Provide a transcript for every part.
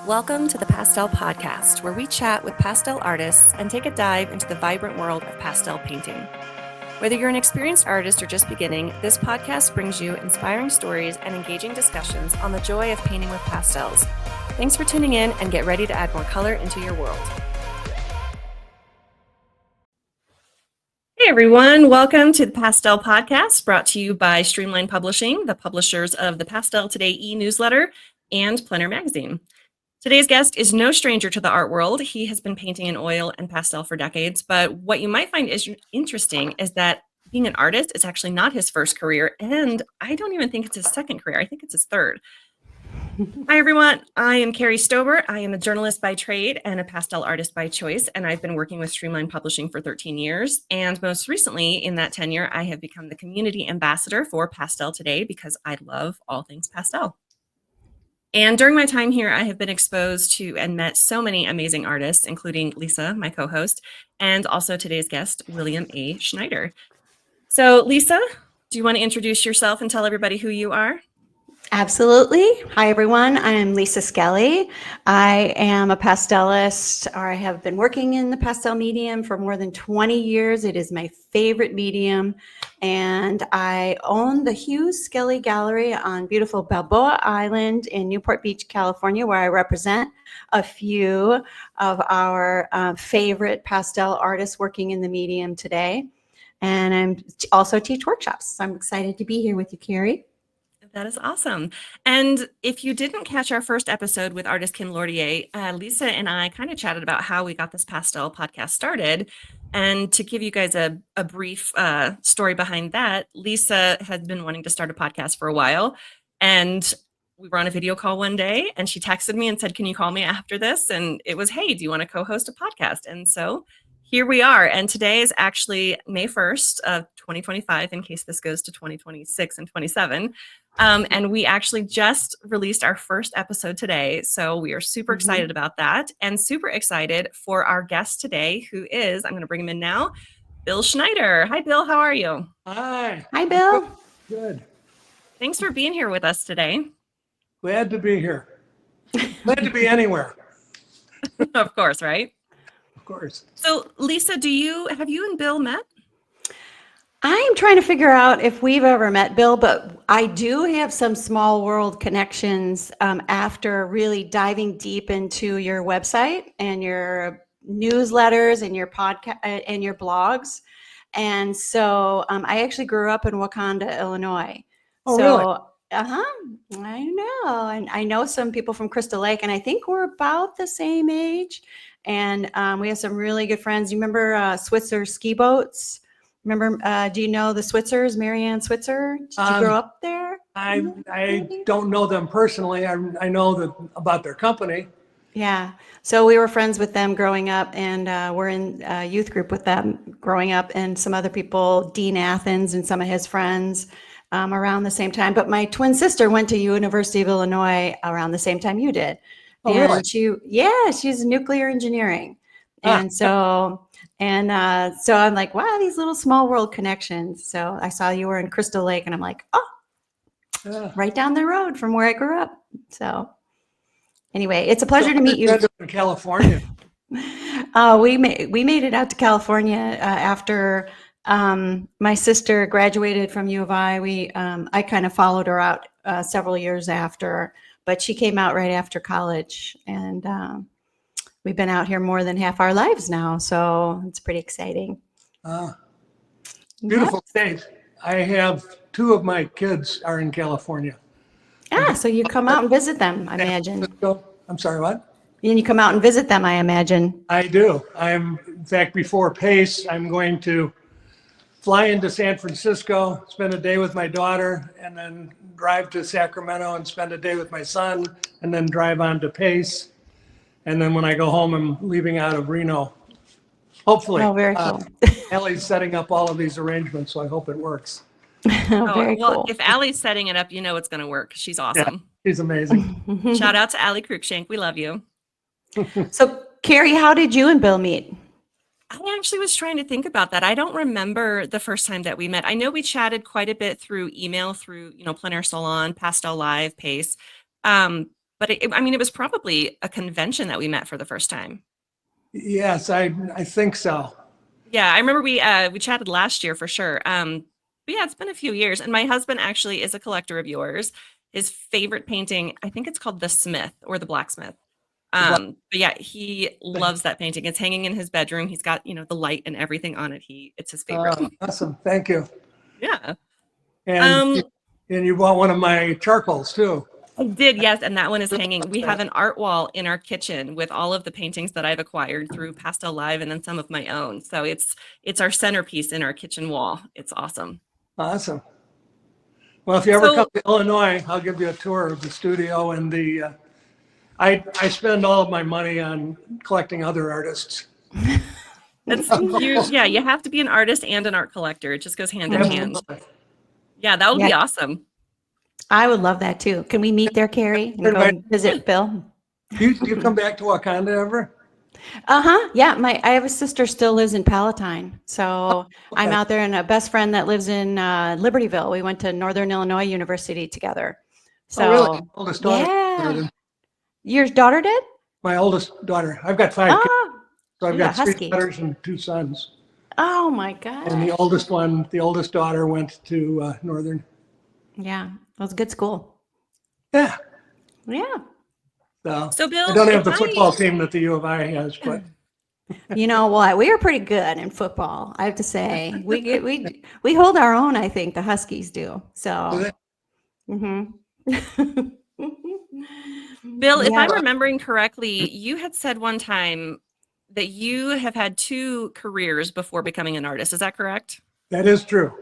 Welcome to the Pastel Podcast, where we chat with pastel artists and take a dive into the vibrant world of pastel painting. Whether you're an experienced artist or just beginning, this podcast brings you inspiring stories and engaging discussions on the joy of painting with pastels. Thanks for tuning in and get ready to add more color into your world. Hey everyone, welcome to the Pastel Podcast, brought to you by Streamline Publishing, the publishers of the Pastel Today e-newsletter and Planner magazine. Today's guest is no stranger to the art world. He has been painting in oil and pastel for decades, but what you might find is interesting is that being an artist is actually not his first career, and I don't even think it's his second career. I think it's his third. Hi everyone, I am Kari Stober. I am a journalist by trade and a pastel artist by choice, and I've been working with Streamline Publishing for 13 years. And most recently in that tenure, I have become the community ambassador for Pastel Today because I love all things pastel. And during my time here, I have been exposed to and met so many amazing artists, including Lisa, my co-host, and also today's guest, William A. Schneider. So Lisa, do you want to introduce yourself and tell everybody who you are? Absolutely. Hi, everyone. I'm Lisa Skelly. I am a pastelist, or I have been working in the pastel medium for more than 20 years. It is my favorite medium. And I own the Hughes Skelly Gallery on beautiful Balboa Island in Newport Beach, California, where I represent a few of our favorite pastel artists working in the medium today. And I'm also teach workshops. So I'm excited to be here with you, Kari. That is awesome. And if you didn't catch our first episode with artist Kim Lortier, Lisa and I kind of chatted about how we got this pastel podcast started. And to give you guys a brief story behind that, Lisa had been wanting to start a podcast for a while. And we were on a video call one day and she texted me and said, "Can you call me after this?" And it was, "Hey, do you want to co-host a podcast?" And so here we are. And today is actually May 1st of 2025, in case this goes to 2026 and 27. And we actually just released our first episode today. So we are super excited about that and super excited for our guest today, who is, I'm going to bring him in now, Bill Schneider. Hi, Bill. How are you? Hi. Hi, Bill. Good. Thanks for being here with us today. Glad to be here. Glad to be anywhere. Of course, right? Of course. So Lisa, have you and Bill met? I'm trying to figure out if we've ever met, Bill, but I do have some small world connections after really diving deep into your website and your newsletters and your podcast and your blogs. And so I actually grew up in Wakanda, Illinois. Oh, so, really? I know. And I know some people from Crystal Lake, and I think we're about the same age. And we have some really good friends. You remember Switzer ski boats? Remember, do you know the Switzers, Marianne Switzer? Did you grow up there? I don't know them personally. I know about their company. Yeah. So we were friends with them growing up, and we're in a youth group with them growing up, and some other people, Dean Athens and some of his friends around the same time. But my twin sister went to University of Illinois around the same time you did. Oh, And really? she's nuclear engineering. And so I'm like, wow, these little small world connections. So I saw you were in Crystal Lake, and I'm like, oh, right down the road from where I grew up. So anyway, it's a pleasure to meet you. In California. We made it out to California after my sister graduated from U of I. I kind of followed her out several years after, but she came out right after college, and we've been out here more than half our lives now, so it's pretty exciting. Beautiful state. I have two of my kids are in California. So you come out and visit them, I imagine. I'm sorry, what? And you come out and visit them, I imagine. I do. In fact, before PACE, I'm going to fly into San Francisco, spend a day with my daughter, and then drive to Sacramento and spend a day with my son, and then drive on to PACE. And then when I go home, I'm leaving out of Reno. Hopefully. Oh, very cool. Allie's setting up all of these arrangements, so I hope it works. Very cool. If Allie's setting it up, you know it's going to work. She's awesome. Yeah, she's amazing. Shout out to Allie Cruikshank. We love you. So, Kari, how did you and Bill meet? I actually was trying to think about that. I don't remember the first time that we met. I know we chatted quite a bit through email, through, Plein Air Salon, Pastel Live, Pace. But I mean, it was probably a convention that we met for the first time. Yes, I think so. Yeah, I remember we chatted last year for sure. But yeah, it's been a few years, and my husband actually is a collector of yours. His favorite painting, I think it's called The Smith or The Blacksmith. But yeah, he loves that painting. It's hanging in his bedroom. He's got, the light and everything on it. It's his favorite. Awesome. Thank you. Yeah. And you bought one of my charcoals too. I did, yes, and that one is hanging. We have an art wall in our kitchen with all of the paintings that I've acquired through Pastel Live and then some of my own. So it's our centerpiece in our kitchen wall. It's awesome. Awesome. Well, if you ever come to Illinois, I'll give you a tour of the studio and the. I spend all of my money on collecting other artists. Yeah, you have to be an artist and an art collector. It just goes hand in hand. Yeah, that would be awesome. I would love that too. Can we meet there, Kari, and go visit Bill? Do you come back to Wakanda ever? Yeah, I have a sister still lives in Palatine, so I'm out there, and a best friend that lives in Libertyville. We went to Northern Illinois University together. So really? Oldest daughter. Yeah. Your daughter did? My oldest daughter. I've got 5 kids. So I've got 3 daughters and 2 sons. Oh my God. And the oldest daughter went to Northern. Yeah, it was a good school. Yeah. Yeah. So Bill, I don't have the football team that the U of I has, but you know what? We are pretty good in football, I have to say. We hold our own, I think the Huskies do. So Bill, if I'm remembering correctly, you had said one time that you have had 2 careers before becoming an artist. Is that correct? that is true.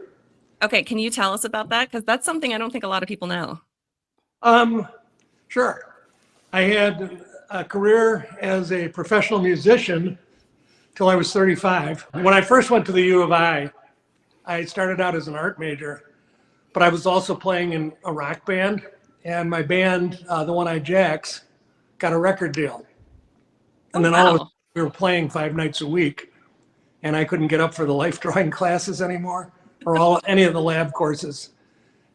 Okay, can you tell us about that? Because that's something I don't think a lot of people know. Sure. I had a career as a professional musician till I was 35. When I first went to the U of I started out as an art major, but I was also playing in a rock band, and my band, the One-Eyed Jacks, got a record deal. And then we were playing 5 nights a week, and I couldn't get up for the life drawing classes anymore or any of the lab courses.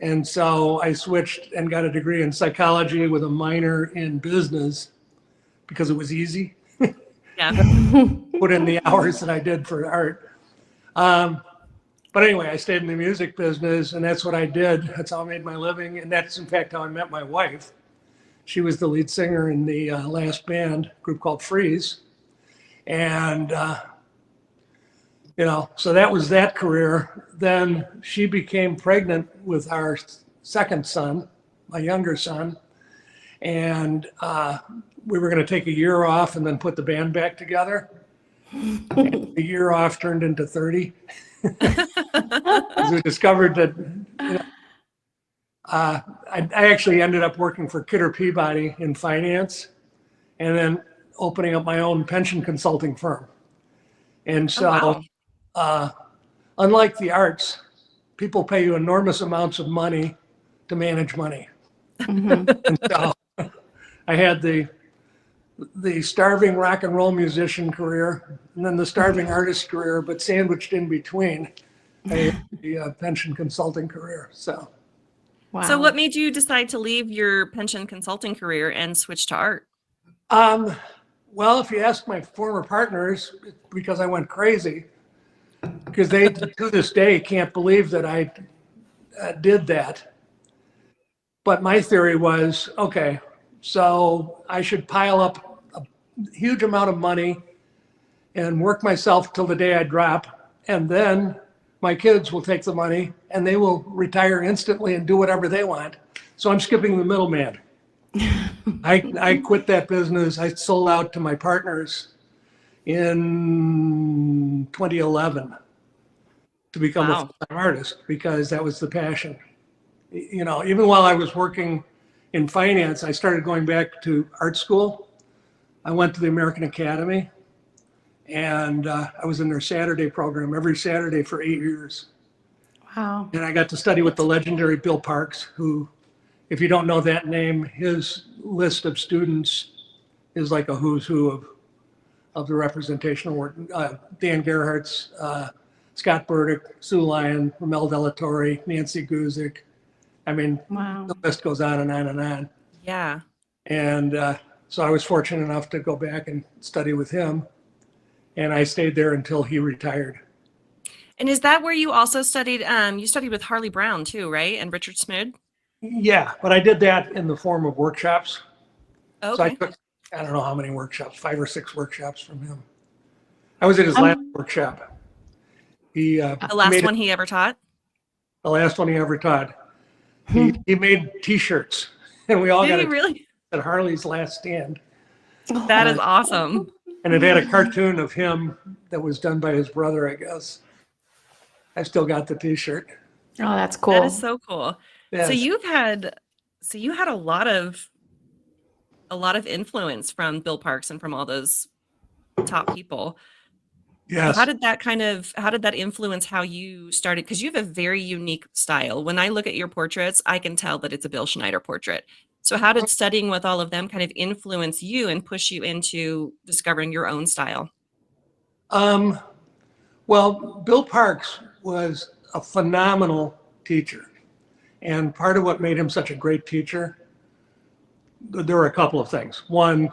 And so I switched and got a degree in psychology with a minor in business because it was easy. Yeah. Put in the hours that I did for art. But anyway, I stayed in the music business, and that's what I did. That's how I made my living. And that's, in fact, how I met my wife. She was the lead singer in the last band, group called Freeze. And, so that was that career. Then she became pregnant with our second son, my younger son. And we were going to take a year off and then put the band back together. And the year off turned into 30. Because we discovered that I actually ended up working for Kidder Peabody in finance and then opening up my own pension consulting firm. And so unlike the arts, people pay you enormous amounts of money to manage money. And so I had the starving rock and roll musician career and then the starving artist career, but sandwiched in between the pension consulting career. So what made you decide to leave your pension consulting career and switch to art? Well, if you ask my former partners, it's because I went crazy, because they to this day can't believe that I did that. But my theory was, okay, so I should pile up a huge amount of money and work myself till the day I drop, and then my kids will take the money and they will retire instantly and do whatever they want. So I'm skipping the middleman. I quit that business. I sold out to my partners in 2011 to become a full-time artist because that was the passion. Even while I was working in finance, I started going back to art school. I went to the American Academy, and I was in their Saturday program every Saturday for 8 years. Wow. And I got to study with the legendary Bill Parks, who, if you don't know that name, his list of students is like a who's who of the representational work. Dan Gerhart's, Scott Burdick, Sue Lyon, Ramel Delatorre, Nancy Guzik. I mean, the list goes on and on and on. Yeah. And so I was fortunate enough to go back and study with him. And I stayed there until he retired. And is that where you also studied? You studied with Harley Brown too, right? And Richard Smood? Yeah, but I did that in the form of workshops. So I Okay. took, I don't know how many workshops, 5 or 6 workshops from him. I was at his last workshop. He The last made one he ever taught? the last one he ever taught. He made T-shirts, and we all Did got he it really? at Harley's last stand. That is awesome. And it had a cartoon of him that was done by his brother, I guess. I still got the T-shirt. Oh, that's cool. That is so cool. Yes. So you had a lot of influence from Bill Parks and from all those top people. Yes. How did that influence how you started? Because you have a very unique style. When I look at your portraits, I can tell that it's a Bill Schneider portrait. So how did studying with all of them kind of influence you and push you into discovering your own style? Well, Bill Parks was a phenomenal teacher. And part of what made him such a great teacher, there were a couple of things. One,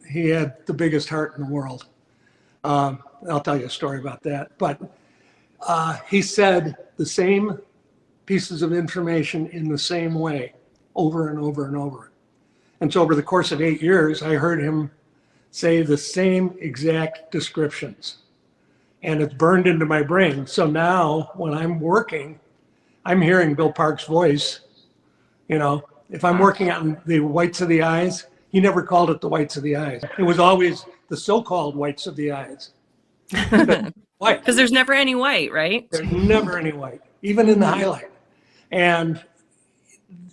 he had the biggest heart in the world. I'll tell you a story about that. But he said the same pieces of information in the same way over and over and over. And so over the course of 8 years, I heard him say the same exact descriptions. And it's burned into my brain. So now when I'm working, I'm hearing Bill Parks' voice. You know, if I'm working on the whites of the eyes, he never called it the whites of the eyes. It was always the so-called whites of the eyes. White. Because there's never any white, right? There's never any white, even in the highlight. And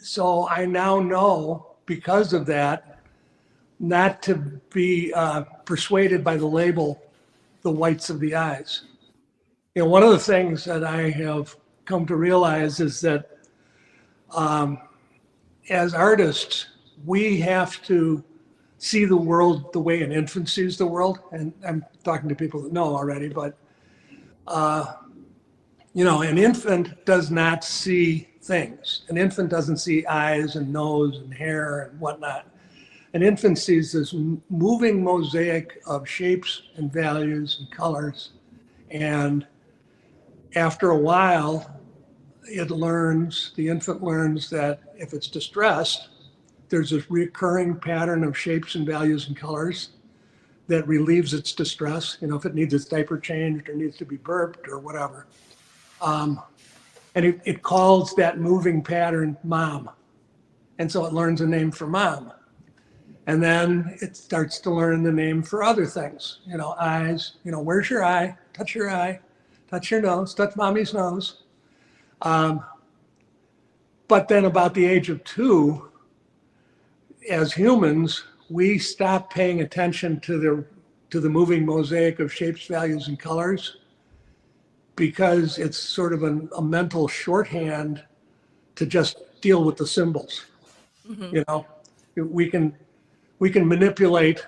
so I now know, because of that, not to be persuaded by the label, the whites of the eyes. You know, one of the things that I have come to realize is that as artists, we have to see the world the way an infant sees the world. And I'm talking to people that know already, but you know, an infant does not see things. An infant doesn't see eyes and nose and hair and whatnot. An infant sees this moving mosaic of shapes and values and colors. And after a while, the infant learns that if it's distressed, there's this recurring pattern of shapes and values and colors that relieves its distress. You know, if it needs its diaper changed or needs to be burped or whatever. And it calls that moving pattern mom. And so it learns a name for mom. And then it starts to learn the name for other things. You know, eyes, you know, where's your eye? Touch your eye, touch your nose, touch mommy's nose. But then about the age of 2, as humans, we stop paying attention to the moving mosaic of shapes, values, and colors, because it's sort of a mental shorthand to just deal with the symbols. Mm-hmm. You know, we can manipulate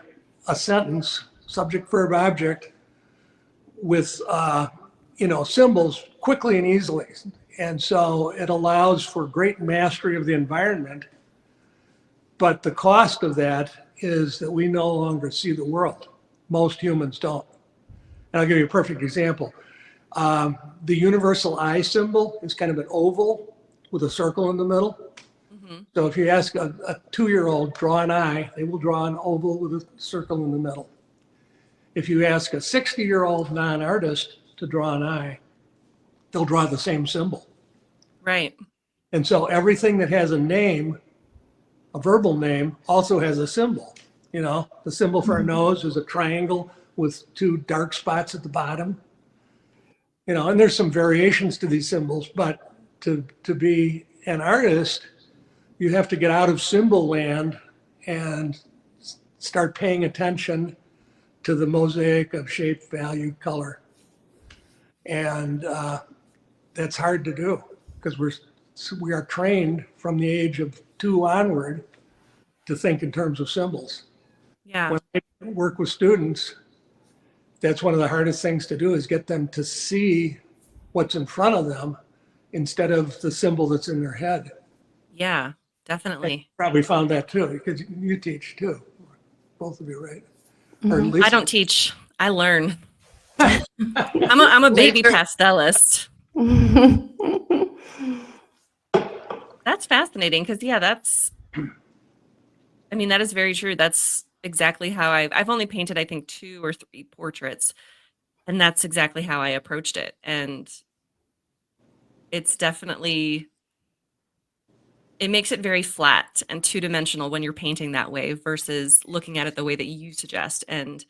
a sentence, subject, verb, object, with you know, symbols quickly and easily. And so it allows for great mastery of the environment. But the cost of that is that we no longer see the world. Most humans don't. And I'll give you a perfect example. The universal eye symbol is kind of an oval with a circle in the middle. Mm-hmm. So if you ask a 2-year-old, draw an eye, they will draw an oval with a circle in the middle. If you ask a 60-year-old non-artist to draw an eye, they'll draw the same symbol. Right. And so everything that has a name, a verbal name, also has a symbol. You know, the symbol for a nose is a triangle with 2 dark spots at the bottom. You know, and there's some variations to these symbols, but to be an artist, you have to get out of symbol land and start paying attention to the mosaic of shape, value, color. And that's hard to do because we are trained from the age of 2 onward to think in terms of symbols. Yeah. When I work with students, that's one of the hardest things to do, is get them to see what's in front of them instead of the symbol that's in their head. Yeah, definitely. Probably found that too, because you teach too, both of you, right? Or at Mhm. least I don't teach. I learn. I'm a baby Later. pastelist. That's fascinating because that is very true. That's exactly how I've only painted, I think, 2 or 3 portraits, and that's exactly how I approached it. And it's definitely, it makes it very flat and two-dimensional when you're painting that way versus looking at it the way that you suggest and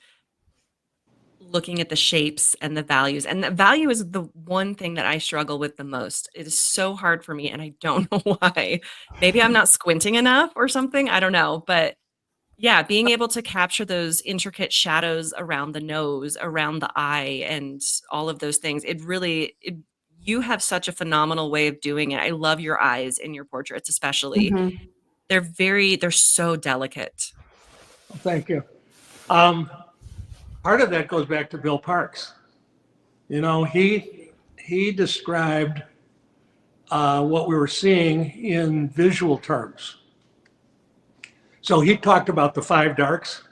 looking at the shapes and the values. And the value is the one thing that I struggle with the most. It is so hard for me, and I don't know why. Maybe I'm not squinting enough or something. I don't know. But yeah, being able to capture those intricate shadows around the nose, around the eye, and all of those things, you have such a phenomenal way of doing it. I love your eyes in your portraits, especially. Mhm. They're so delicate. Thank you. Part of that goes back to Bill Parks. You know, he described what we were seeing in visual terms. So he talked about the 5 darks,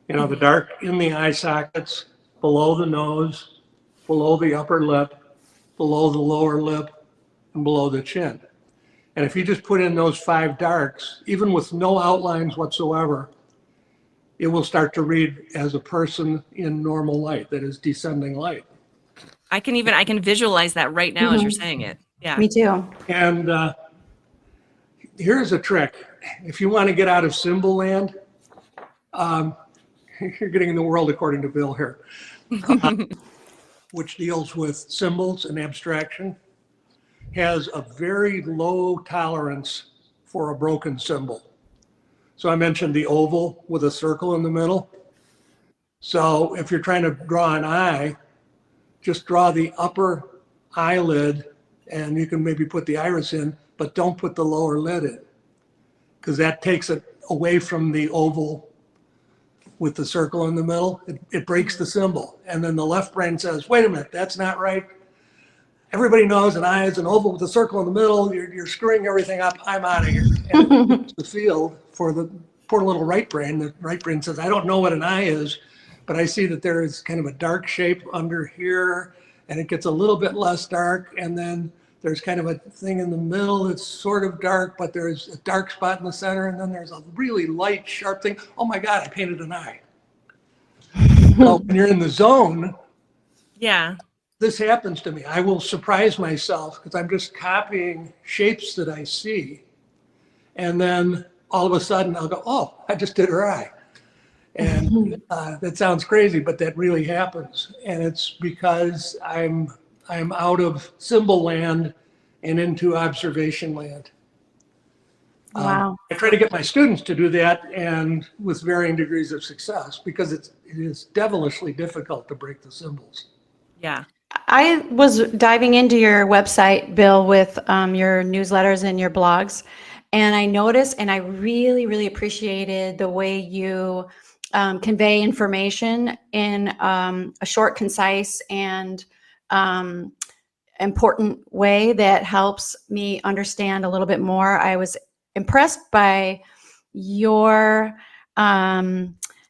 you know, the dark in the eye sockets, below the nose, below the upper lip, below the lower lip, and below the chin. And if you just put in those 5 darks, even with no outlines whatsoever, it will start to read as a person in normal light, that is descending light. I can visualize that right now as you're Mhm. saying it. Yeah. Me too. And here's a trick. If you want to get out of symbol land, you're getting in the world according to Bill here, which deals with symbols and abstraction, has a very low tolerance for a broken symbol. So I mentioned the oval with a circle in the middle. So if you're trying to draw an eye, just draw the upper eyelid, and you can maybe put the iris in, but don't put the lower lid in, because that takes it away from the oval with the circle in the middle. It breaks the symbol. And then the left brain says, wait a minute, that's not right. Everybody knows an eye is an oval with a circle in the middle. You're screwing everything up. I'm out of here. And it's the field for the poor little right brain. The right brain says, I don't know what an eye is, but I see that there is kind of a dark shape under here, and it gets a little bit less dark. And then there's kind of a thing in the middle that's sort of dark, but there's a dark spot in the center. And then there's a really light, sharp thing. Oh my God, I painted an eye. So when you're in the zone, Yeah. this happens to me. I will surprise myself because I'm just copying shapes that I see. And then all of a sudden I'll go, oh, I just did her eye. And that sounds crazy, but that really happens. And it's because I'm out of symbol land and into observation land. Wow. I try to get my students to do that, and with varying degrees of success, because it is devilishly difficult to break the symbols. Yeah. I was diving into your website, Bill, with your newsletters and your blogs, and I noticed, and I really, really appreciated the way you convey information in a short, concise, and important way that helps me understand a little bit more. I was impressed by your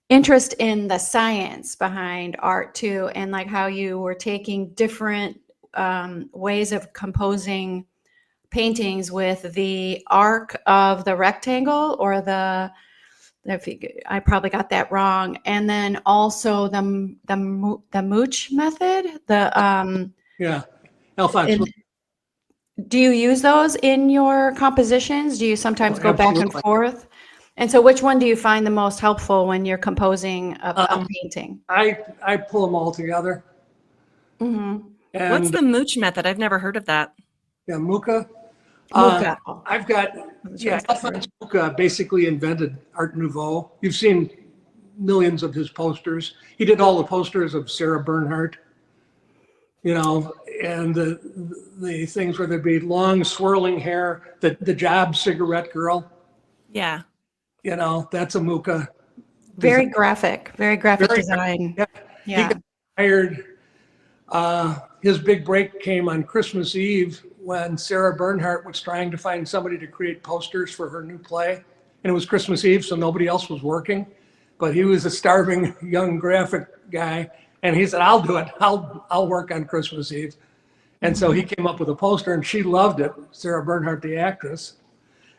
interest in the science behind art too, and like how you were taking different ways of composing paintings with the arc of the rectangle, or I probably got that wrong, and then also the mooch method. Yeah, Alphonse. Do you use those in your compositions? Do you sometimes go back and Absolutely. forth? And so which one do you find the most helpful when you're composing a painting? I pull them all together. Mm-hmm. And What's the mooch method? I've never heard of that. yeah, Mucha. Mucha. I've got, yeah, Alphonse Mucha basically invented Art Nouveau. You've seen millions of his posters. He did all the posters of Sarah Bernhardt, you know, and the things where there'd be long swirling hair, the Job cigarette girl, Yeah. you know, that's a Mucha. Very graphic Very design. Yeah. He got hired. His big break came on Christmas Eve when Sarah Bernhardt was trying to find somebody to create posters for her new play. And it was Christmas Eve, so nobody else was working. But he was a starving young graphic guy. And he said, I'll do it. I'll work on Christmas Eve. And so he came up with a poster, and she loved it, Sarah Bernhardt, the actress.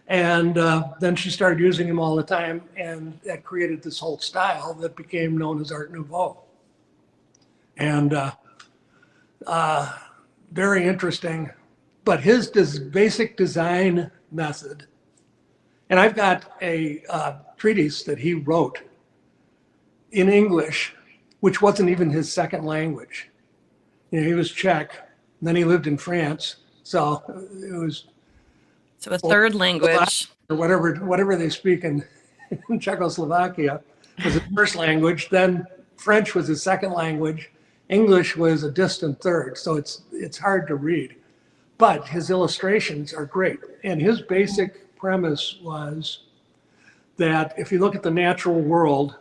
And then she started using him all the time, and that created this whole style that became known as Art Nouveau. And very interesting. But his basic design method, and I've got a treatise that he wrote in English, which wasn't even his second language. You know, he was Czech, and then he lived in France, so it was. So a third language. Or whatever they speak in Czechoslovakia was his first language. Then French was his second language. English was a distant third, so it's hard to read. But his illustrations are great. And his basic premise was that if you look at the natural world,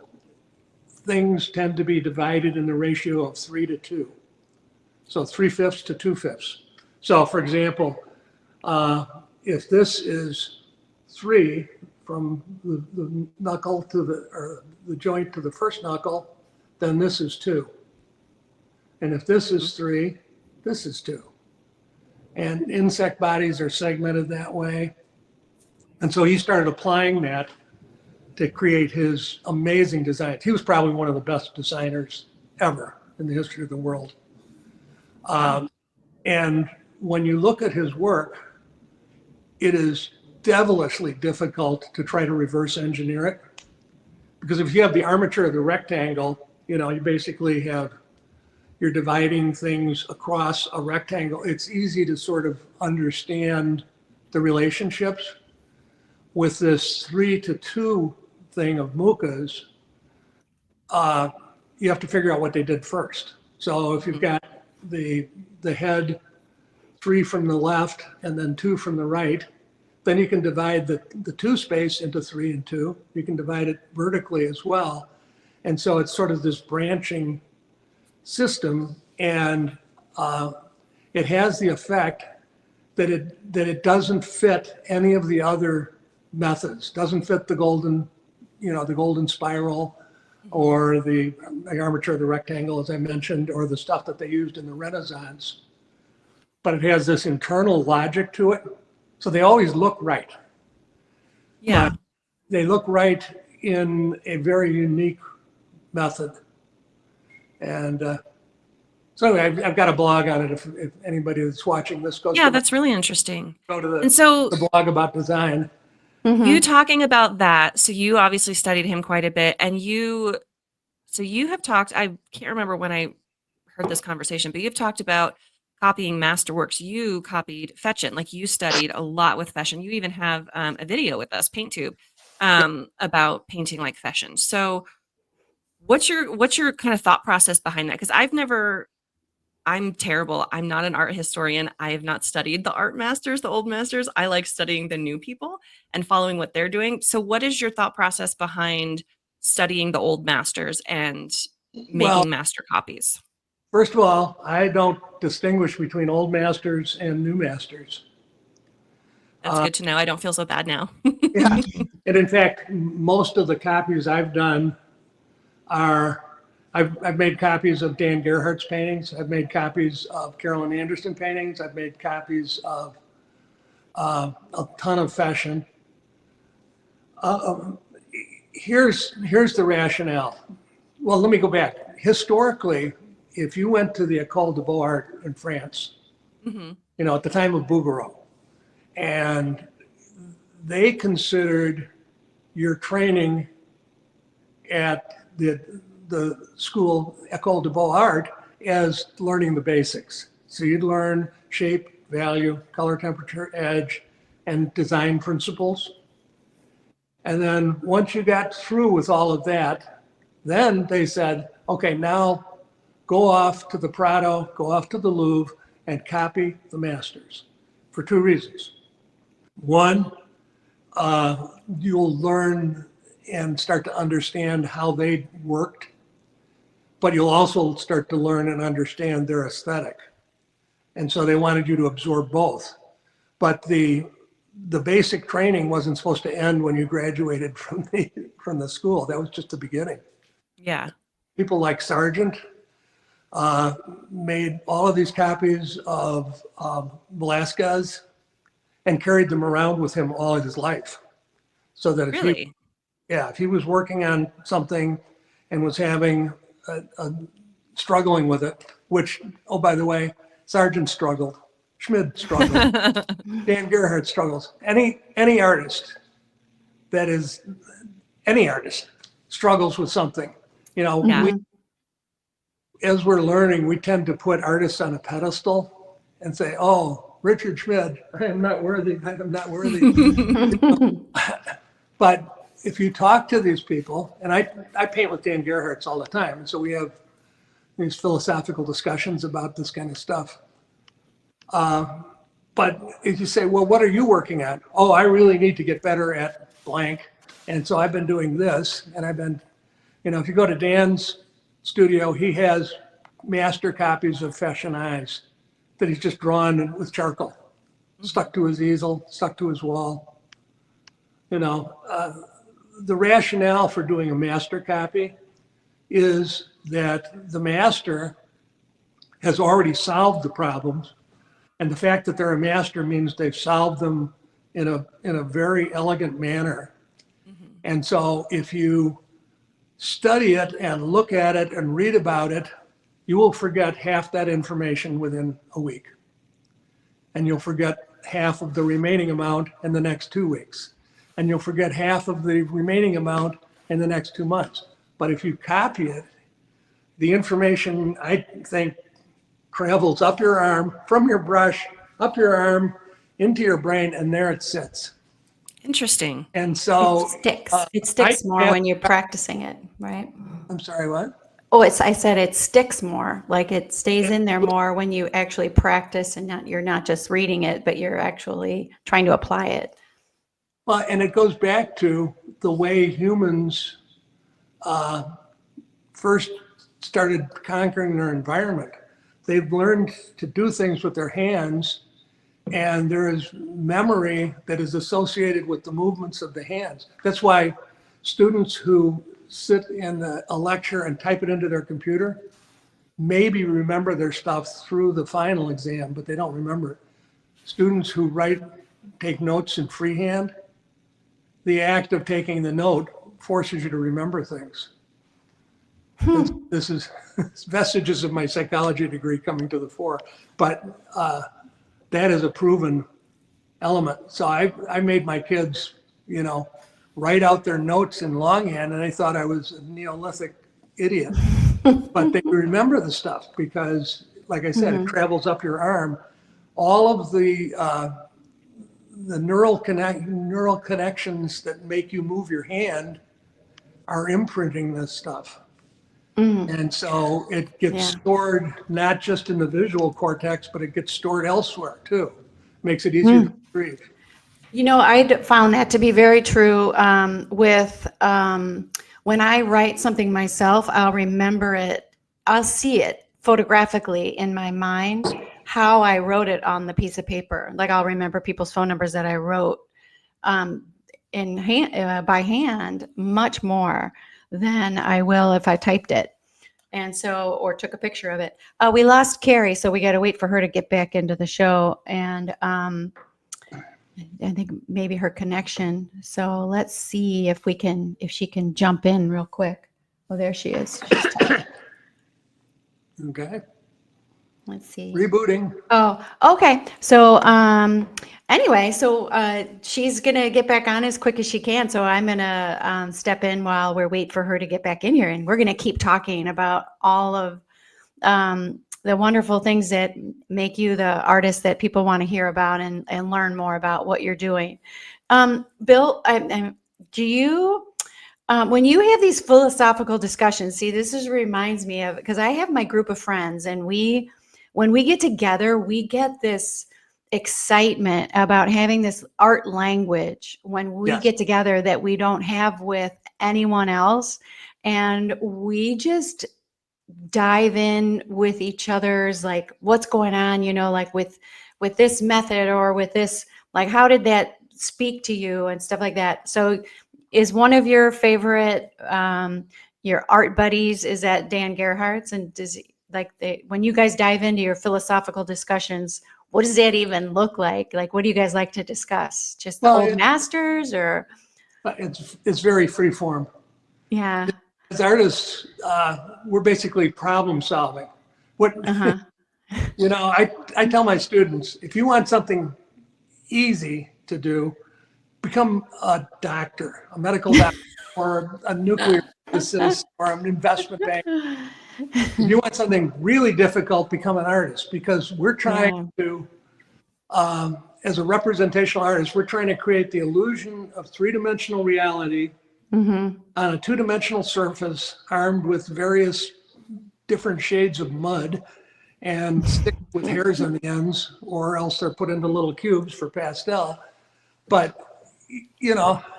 things tend to be divided in the ratio of 3 to 2. So 3/5 to 2/5. So for example, if this is 3 from the knuckle to the joint to the first knuckle, then this is 2. And if this is 3, this is 2. And insect bodies are segmented that way. And so he started applying that to create his amazing designs. He was probably one of the best designers ever in the history of the world. And when you look at his work, it is devilishly difficult to try to reverse engineer it. Because if you have the armature of the rectangle, you know, you basically you're dividing things across a rectangle. It's easy to sort of understand the relationships. With this 3 to 2 thing of Muka's, you have to figure out what they did first. So if you've got the head 3 from the left and then 2 from the right, then you can divide the 2 space into 3 and 2. You can divide it vertically as well. And so it's sort of this branching system, and it has the effect that it doesn't fit any of the other methods. Doesn't fit the golden spiral, or the armature of the rectangle, as I mentioned, or the stuff that they used in the Renaissance. But it has this internal logic to it. So they always look right. Yeah. But they look right in a very unique method. And so anyway, I've got a blog on it. If anybody that's watching this goes, Yeah, that's really interesting. Go to And so the blog about design. you talking about that, so you obviously studied him quite a bit, and you have talked, I can't remember when I heard this conversation, but you've talked about copying masterworks. You copied Fetchin, like you studied a lot with Fetchin. You even have a video with us, PaintTube, about painting like Fetchin. So what's your kind of thought process behind that? Because I'm terrible. I'm not an art historian. I have not studied the art masters, the old masters. I like studying the new people and following what they're doing. So what is your thought process behind studying the old masters and making master copies? First of all, I don't distinguish between old masters and new masters. That's good to know. I don't feel so bad now. Yeah. And in fact, most of the copies I've done I've made copies of Dan Gerhardt's paintings. I've made copies of Carolyn Anderson paintings. I've made copies of a ton of Fetchin. Here's the rationale. Well, let me go back. Historically, if you went to the École de Beaux-Arts in France, at the time of Bouguereau, and they considered your training at the school École de Beaux-Arts as learning the basics. So you'd learn shape, value, color, temperature, edge, and design principles. And then once you got through with all of that, then they said, okay, now go off to the Prado, go off to the Louvre, and copy the masters for 2 reasons. One, you'll learn and start to understand how they worked, but you'll also start to learn and understand their aesthetic. And so they wanted you to absorb both. But the basic training wasn't supposed to end when you graduated from the school. That was just the beginning. Yeah. People like Sargent made all of these copies of Velasquez and carried them around with him all of his life. So that Really? if he was working on something and was having struggling with it, which, oh, by the way, Sargent struggled, Schmid struggled, Dan Gerhardt struggles. Any artist struggles with something. You know, Yeah. as we're learning, we tend to put artists on a pedestal and say, oh, Richard Schmid, I am not worthy. But if you talk to these people, and I paint with Dan Gerhardt all the time, and so we have these philosophical discussions about this kind of stuff. But if you say, well, what are you working on? Oh, I really need to get better at blank. And so I've been doing this, and I've been, if you go to Dan's studio, he has master copies of Fashion Eyes that he's just drawn with charcoal, stuck to his easel, stuck to his wall. The rationale for doing a master copy is that the master has already solved the problems, and the fact that they're a master means they've solved them in a very elegant manner. Mm-hmm. And so if you study it and look at it and read about it, you will forget half that information within a week. And you'll forget half of the remaining amount in the next 2 weeks. And you'll forget half of the remaining amount in the next 2 months. But if you copy it, the information, I think, travels up your arm, from your brush, up your arm, into your brain, and there it sits. Interesting. And so it sticks more when you're practicing it, right? I'm sorry, what? Oh, I said it sticks more, like it stays in there more when you actually practice, and you're not just reading it, but you're actually trying to apply it. Well, and it goes back to the way humans first started conquering their environment. They've learned to do things with their hands, and there is memory that is associated with the movements of the hands. That's why students who sit in a lecture and type it into their computer maybe remember their stuff through the final exam, but they don't remember it. Students who take notes in freehand, the act of taking the note forces you to remember things. This is vestiges of my psychology degree coming to the fore, but that is a proven element. So I made my kids, write out their notes in longhand, and I thought I was a Neolithic idiot. But they remember the stuff because, like I said, it travels up your arm. All of the neural connections that make you move your hand are imprinting this stuff. And so it gets stored not just in the visual cortex, but it gets stored elsewhere too. Makes it easier to retrieve. I found that to be very true with when I write something myself, I'll remember it. I'll see it photographically in my mind, how I wrote it on the piece of paper. Like I'll remember people's phone numbers that I wrote by hand much more than I will if I typed it. And so, or took a picture of it. We lost Kari, so we got to wait for her to get back into the show. And I think maybe her connection. So let's see if she can jump in real quick. Oh, there she is. Okay. Let's see. Rebooting. Oh, okay. So anyway, she's going to get back on as quick as she can. So I'm going to step in while we wait for her to get back in here. And we're going to keep talking about all of the wonderful things that make you the artist that people want to hear about and learn more about what you're doing. Bill, do you... when you have these philosophical discussions, see, reminds me of, because I have my group of friends, and when we get together, we get this excitement about having this art language when we get together that we don't have with anyone else. And we just dive in with each other's, like, what's going on, like with this method or with this, like, how did that speak to you and stuff like that. So is one of your favorite, your art buddies, is that Dan Gerhardt's? And does when you guys dive into your philosophical discussions, what does that even look like? Like, what do you guys like to discuss? Just the old masters, or? It's very free form. Yeah. As artists, we're basically problem solving. I tell my students, if you want something easy to do, become a doctor, a medical doctor, or a nuclear physicist, or an investment banker. If you want something really difficult, become an artist, because we're trying to, as a representational artist, we're trying to create the illusion of three-dimensional reality on a two-dimensional surface, armed with various different shades of mud and stick with hairs on the ends, or else they're put into little cubes for pastel. But,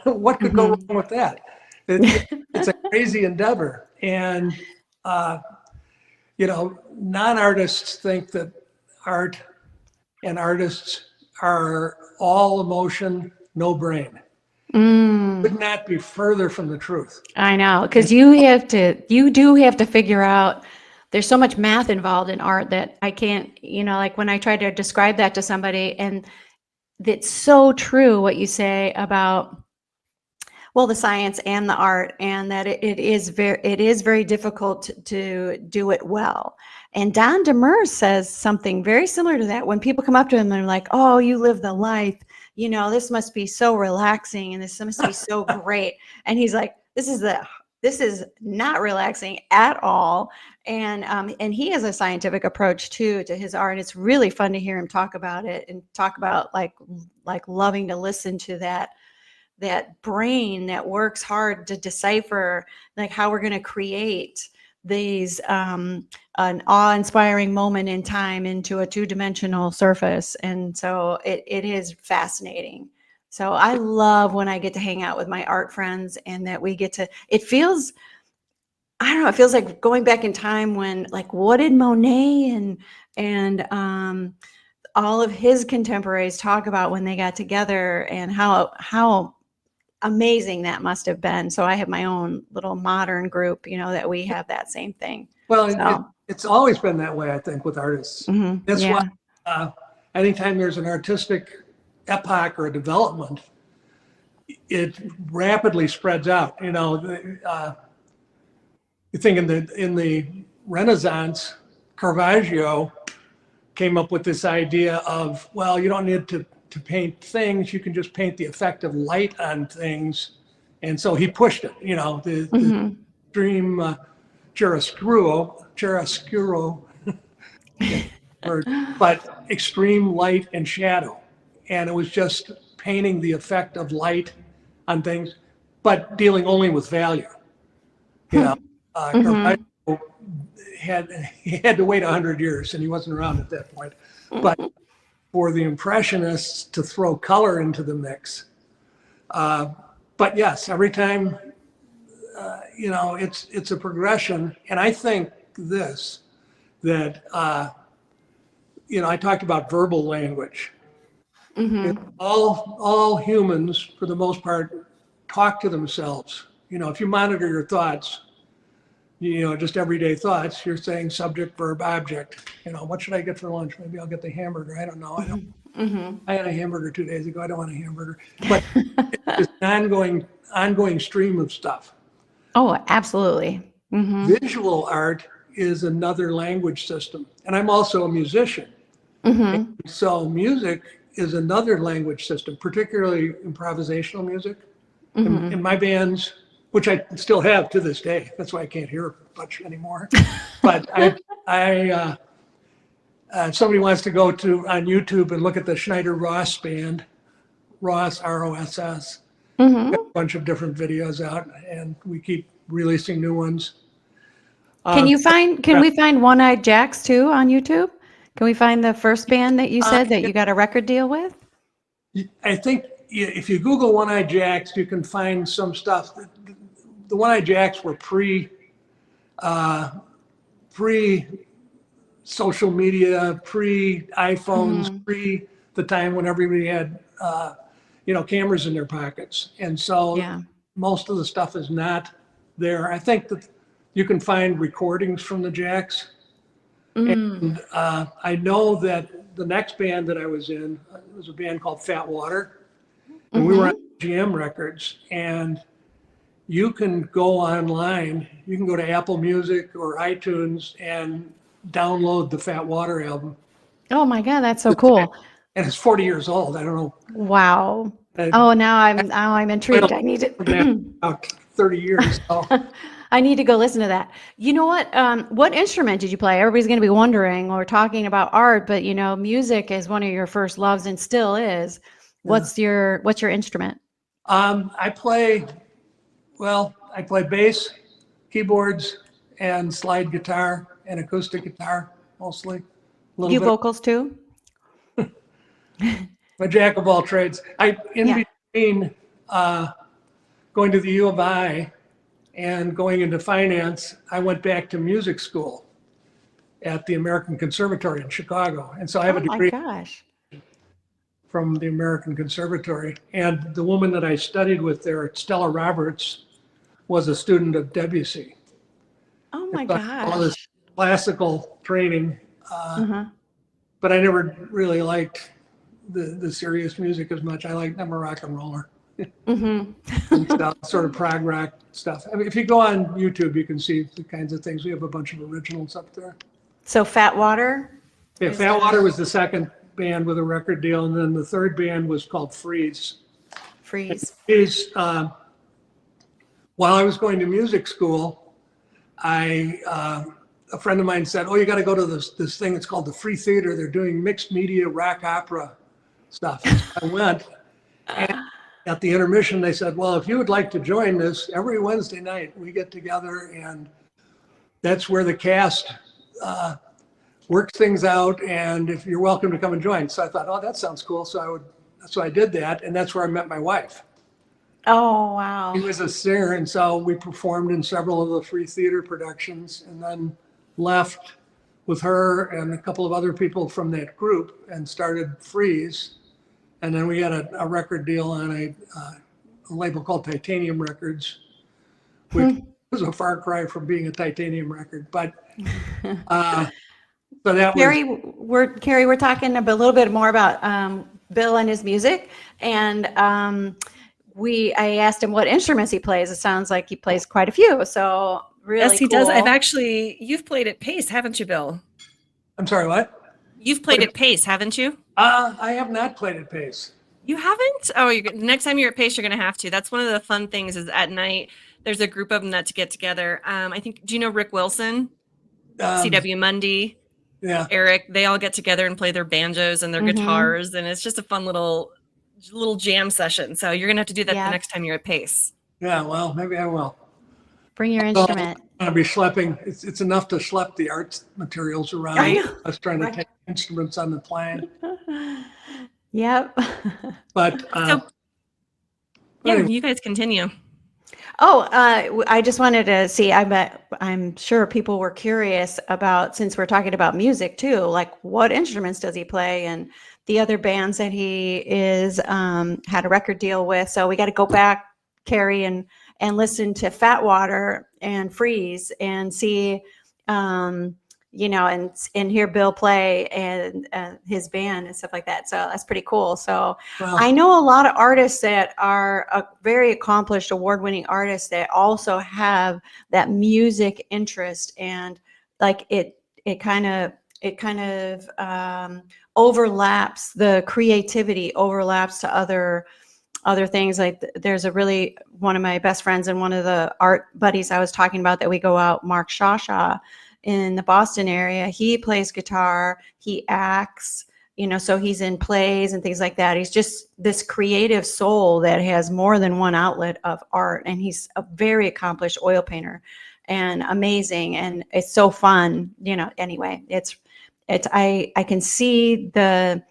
what could go wrong with that? It's a crazy endeavor. And, non-artists think that art and artists are all emotion, no brain. Could not be further from the truth. I know, because you do have to figure out, there's so much math involved in art that I can't, like when I try to describe that to somebody, and it's so true what you say about, well, the science and the art, and that it is very difficult to do it well. And Don Demers says something very similar to that. When people come up to him and they're like, "Oh, you live the life, this must be so relaxing, and this must be so great," and he's like, "This is not relaxing at all." And he has a scientific approach too to his art. And it's really fun to hear him talk about it, and talk about like loving to listen to that brain that works hard to decipher, like, how we're going to create these an awe-inspiring moment in time into a two-dimensional surface. And so it is fascinating. So I love when I get to hang out with my art friends, and that we get to, it feels like going back in time when, like, what did Monet and all of his contemporaries talk about when they got together, and how amazing that must have been. So I have my own little modern group, that we have that same thing. Well, it's always been that way, I think, with artists. That's why anytime there's an artistic epoch or a development, it rapidly spreads out. You think in the Renaissance, Caravaggio came up with this idea of, well, you don't need to paint things, you can just paint the effect of light on things. And so he pushed it, the extreme chiaroscuro, but extreme light and shadow. And it was just painting the effect of light on things, but dealing only with value. Caravaggio he had to wait 100 years, and he wasn't around at that point. But for the Impressionists to throw color into the mix. But yes, every time, it's a progression. And I think that I talked about verbal language. All humans, for the most part, talk to themselves. If you monitor your thoughts, just everyday thoughts, you're saying subject, verb, object. What should I get for lunch? Maybe I'll get the hamburger. I don't know. I had a hamburger 2 days ago. I don't want a hamburger. But it's an ongoing stream of stuff. Oh, absolutely. Visual art is another language system. And I'm also a musician. So music is another language system, particularly improvisational music. In my bands, which I still have to this day. That's why I can't hear much anymore. But if somebody wants to go on YouTube and look at the Schneider Ross band, Ross, R-O-S-S, got a bunch of different videos out, and we keep releasing new ones. Can we find One-Eyed Jacks too on YouTube? Can we find the first band that you said that you got a record deal with? I think if you Google One-Eyed Jacks, you can find some stuff. The One-Eyed Jacks were pre-social media, pre-iPhones, pre the time when everybody had, cameras in their pockets. And so Yeah. most of the stuff is not there. I think that you can find recordings from the Jacks. And I know that the next band that I was in was a band called Fat Water. And we were on GM Records. And you can go online, you can go to Apple Music or iTunes and download the Fat Water album. Oh my God, that's so cool. And it's 40 years old. I don't know. Wow. Oh, now I'm intrigued. I need to About 30 years. So. I need to go listen to that. You know what instrument did you play? Everybody's going to be wondering. We're talking about art, but music is one of your first loves and still is. What's your instrument? I play bass, keyboards, and slide guitar and acoustic guitar mostly. You vocals too? A jack of all trades. Between going to the U of I and going into finance, I went back to music school at the American Conservatory in Chicago. And so I have a degree from the American Conservatory. And the woman that I studied with there, Stella Roberts, was a student of Debussy. Oh my gosh. All this classical training. But I never really liked the serious music as much. I'm a rock and roller. And stuff, sort of prog rock stuff. I mean, if you go on YouTube, you can see the kinds of things. We have a bunch of originals up there. So Fat Water? Yeah, Fat Water was the second band with a record deal, and then the third band was called Freeze. Freeze. While I was going to music school, a friend of mine said, "Oh, you got to go to this thing. It's called the Free Theater. They're doing mixed media rock opera stuff." I went, and at the intermission, they said, "Well, if you would like to join this, every Wednesday night we get together, and that's where the cast works things out. And if you're welcome to come and join." So I thought, "Oh, that sounds cool." So I did that, and that's where I met my wife. Oh, wow. She was a singer, and so we performed in several of the Free Theater productions, and then left with her and a couple of other people from that group and started Freeze. And then we had a record deal on a label called Titanium Records, which was a far cry from being a Titanium record. But so that Kari, we're talking a little bit more about Bill and his music, and I asked him what instruments he plays. It sounds like he plays quite a few. So really, yes, he cool. does. You've played at Pace, haven't you, Bill? I'm sorry, what? You've played at Pace, haven't you? I have not played at Pace. You haven't? Oh, next time you're at Pace, you're going to have to. That's one of the fun things is at night, there's a group of them that get together. I think, do you know Rick Wilson? CW Mundy? Yeah. Eric, they all get together and play their banjos and their guitars. And it's just a fun little jam session. So you're going to have to do that the next time you're at Pace. Yeah, well, maybe I will. Bring your instrument. I'm going to be schlepping. It's enough to schlep the art materials around. I was trying to take instruments on the plane. Yep. But anyway. You guys continue. Oh, I just wanted to see, I'm sure people were curious about, since we're talking about music too, like what instruments does he play and the other bands that he had a record deal with. So we got to go back, Kari, and listen to Fat Water and Freeze and see, and hear Bill play and his band and stuff like that. So that's pretty cool. So I know a lot of artists that are very accomplished, award-winning artists that also have that music interest, and like it kind of overlaps, the creativity overlaps to other things. Like there's one of my best friends and one of the art buddies I was talking about that we go out, Mark Shasha, in the Boston area. He plays guitar, he acts, so he's in plays and things like that. He's just this creative soul that has more than one outlet of art, and he's a very accomplished oil painter and amazing, and it's so fun. Anyway, I can see the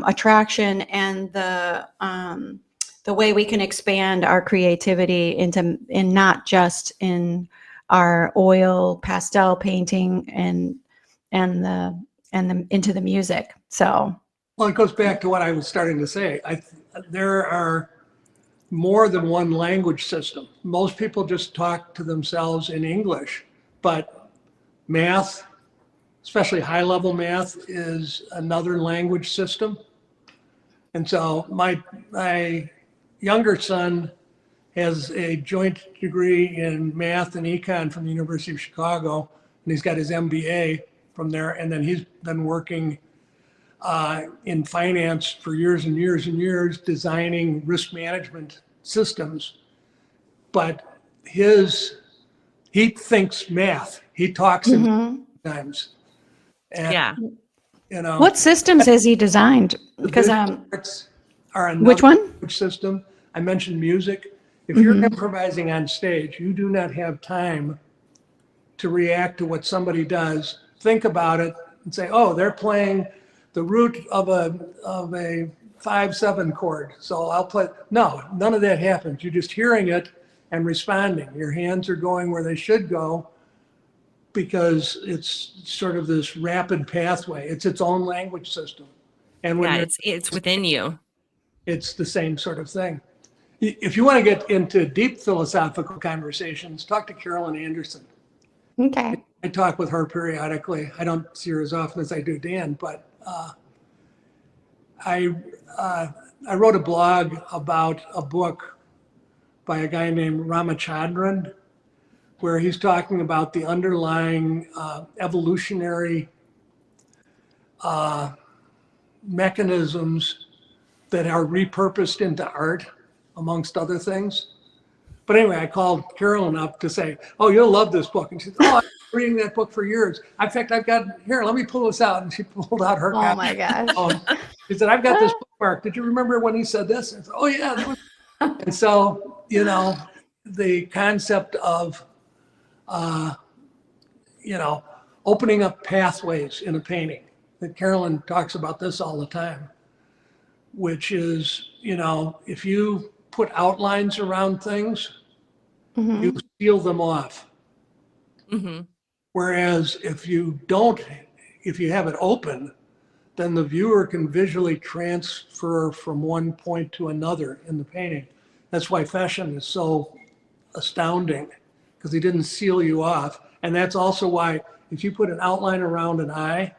attraction and the way we can expand our creativity in not just in our oil pastel painting and the into the music. So Well, it goes back to what I was starting to say. There are more than one language system. Most people just talk to themselves in English, but math, especially high-level math, is another language system. And so my younger son has a joint degree in math and econ from the University of Chicago, and he's got his MBA from there. And then he's been working in finance for years and years and years, designing risk management systems. But he thinks math. He talks in times. And, Yeah. you know, what systems has he designed? Because are another which one? language system. I mentioned music. If you're improvising on stage, you do not have time to react to what somebody does. Think about it and say, oh, they're playing the root of a 5/7 chord, so I'll play. No, none of that happens. You're just hearing it and responding. Your hands are going where they should go because it's sort of this rapid pathway. It's its own language system. And when Yeah, it's within you. it's the same sort of thing. If you want to get into deep philosophical conversations, talk to Carolyn Anderson. Okay. I talk with her periodically. I don't see her as often as I do Dan, but I wrote a blog about a book by a guy named Ramachandran, where he's talking about the underlying evolutionary mechanisms that are repurposed into art, amongst other things. But anyway, I called Carolyn up to say, oh, you'll love this book. And she said, oh, I've been reading that book for years. In fact, I've got, here, let me pull this out. And she pulled out her Oh copy. my gosh. She said, I've got this bookmark. Did you remember when he said this? I said, oh, yeah. That was... And so, you know, the concept of, you know, opening up pathways in a painting, that Carolyn talks about this all the time, which is, you know, if you put outlines around things, you seal them off. Whereas if you don't, if you have it open, then the viewer can visually transfer from one point to another in the painting. That's why Feshen is so astounding, because he didn't seal you off. And that's also why if you put an outline around an eye,